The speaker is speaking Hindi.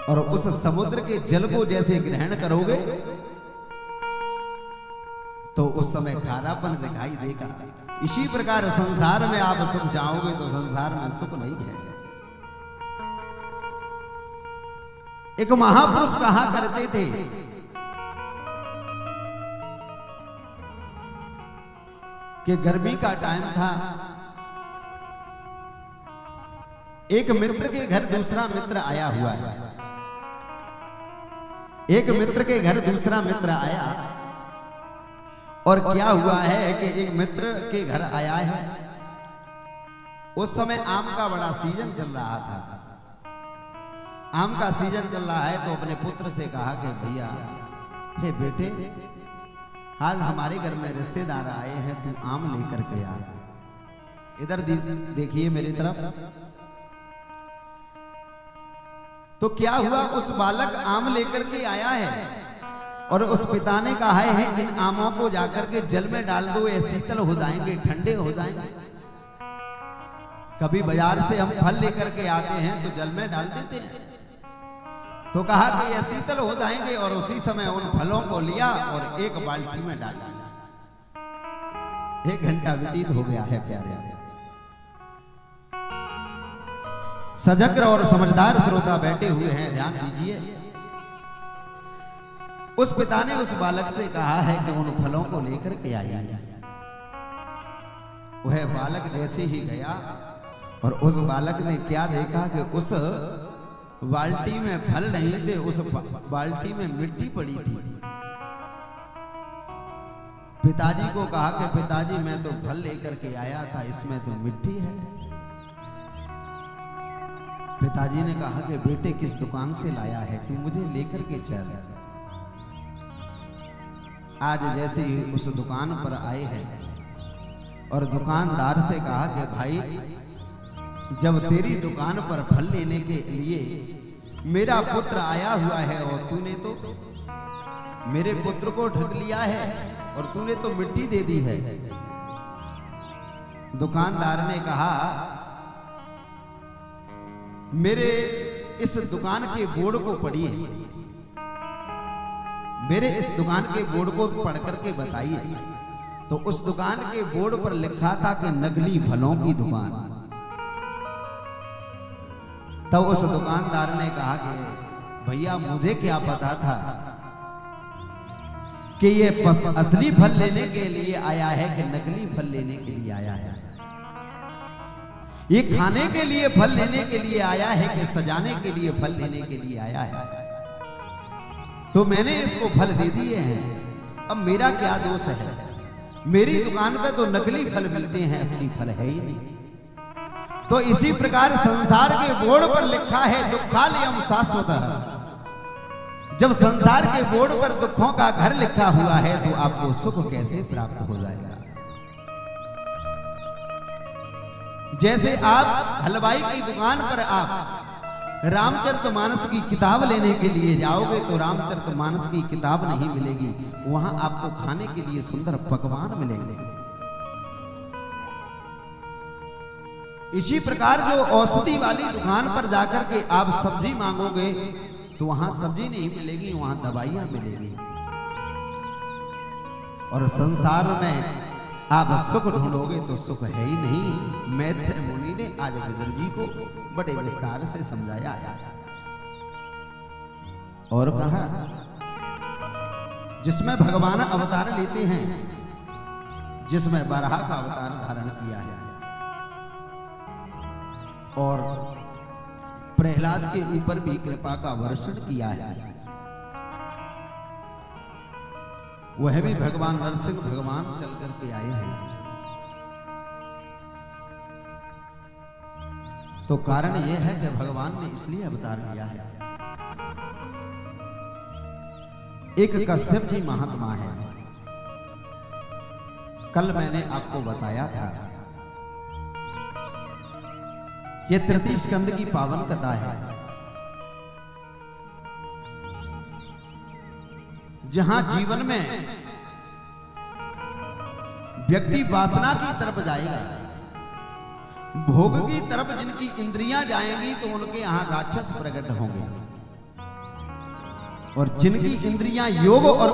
और उस समुद्र के जल को जैसे ग्रहण करोगे तो उस समय खारापन दिखाई देगा। इसी प्रकार संसार में आप सुख चाहोगे तो संसार में सुख नहीं है। एक महापुरुष कहा करते थे कि गर्मी का टाइम था, एक मित्र के घर दूसरा मित्र आया हुआ है। एक मित्र के घर दूसरा मित्र आया और क्या हुआ है कि एक मित्र के घर आया है। उस समय आम का बड़ा सीजन चल रहा था। आम का सीजन चल रहा है तो अपने पुत्र से कहा कि भैया, हे बेटे, आज हमारे घर में रिश्तेदार आए हैं, तू आम लेकर के आ। इधर देखिए मेरी तरफ। तो क्या हुआ, उस बालक आम लेकर के आया है और उस पिता ने कहा है इन आमों को जाकर के जल में डाल दो, ये शीतल हो जाएंगे, ठंडे हो जाएंगे। कभी बाजार से हम फल लेकर के आते हैं तो जल में डाल देते हैं, तो कहा कि ये शीतल हो जाएंगे और उसी समय उन फलों को लिया और एक बाल्टी में डाल दिया। 1 घंटा व्यतीत हो गया है प्यारे। सजग और समझदार श्रोता बैठे हुए हैं, ध्यान दीजिए। उस पिता ने उस बालक से कहा है कि उन फलों को लेकर के आइए। वह बालक जैसे ही गया और उस बालक ने क्या देखा कि उस बाल्टी में फल नहीं थे, उस बाल्टी में मिट्टी पड़ी थी। पिताजी को कहा कि पिताजी, मैं तो फल लेकर के आया था, इसमें तो मिट्टी है। पिताजी ने कहा कि बेटे, किस दुकान से लाया है, तू मुझे लेकर के चल। आज जैसे ही उस दुकान पर आए हैं और दुकानदार से कहा कि भाई, जब तेरी दुकान पर फल लेने के लिए मेरा पुत्र आया हुआ है और तूने तो मेरे पुत्र को ठग लिया है और तूने तो मिट्टी दे दी है। दुकानदार ने कहा, मेरे इस दुकान के बोर्ड को पढ़िए, मेरे इस दुकान के बोर्ड को पढ़ करके बताइए। तो उस दुकान के बोर्ड पर लिखा था कि नकली फलों की दुकान। तब उस दुकानदार ने कहा कि भैया, मुझे क्या पता था कि ये असली फल लेने के लिए आया है कि नकली फल लेने के लिए आया है। ये खाने के लिए फल लेने के लिए आया है कि सजाने के लिए फल लेने के लिए आया है। तो मैंने इसको फल दे दिए हैं, अब मेरा क्या दोष है? मेरी दुकान पे तो नकली फल मिलते हैं, असली फल है ही नहीं। तो इसी प्रकार संसार के बोर्ड पर लिखा है दुखालयम शाश्वतः। जब संसार के बोर्ड पर दुखों का घर लिखा हुआ है तो आपको सुख कैसे प्राप्त हो जाएगा? जैसे आप हलवाई की दुकान पर आप रामचरितमानस की किताब लेने के लिए जाओगे तो रामचरितमानस की किताब नहीं मिलेगी, वहां आपको खाने के लिए सुंदर पकवान मिलेंगे। इसी प्रकार जो औषधि वाली दुकान पर जाकर के आप सब्जी मांगोगे तो वहां सब्जी नहीं मिलेगी, वहां दवाइयां मिलेगी। और संसार में आप सुख ढूंढोगे तो सुख है ही नहीं। मैत्र मुनि ने आज विदुर जी को बड़े विस्तार से समझाया और कहा, जिसमें भगवान अवतार लेते हैं, जिसमें बराह का अवतार धारण किया है और प्रहलाद के ऊपर भी कृपा का वर्षण किया है, वह भी भगवान नरसिंह भगवान चल करके आए हैं। तो कारण यह है कि भगवान ने इसलिए अवतार लिया है। एक कश्यप जी महात्मा है, कल मैंने आपको बताया था। यह तृतीय स्कंद की पावन कथा है, जहां जीवन में व्यक्ति वासना की तरफ जाएगा, भोग की तरफ जिनकी इंद्रियां जाएंगी तो उनके यहां राक्षस प्रकट होंगे। और जिनकी इंद्रियां योग और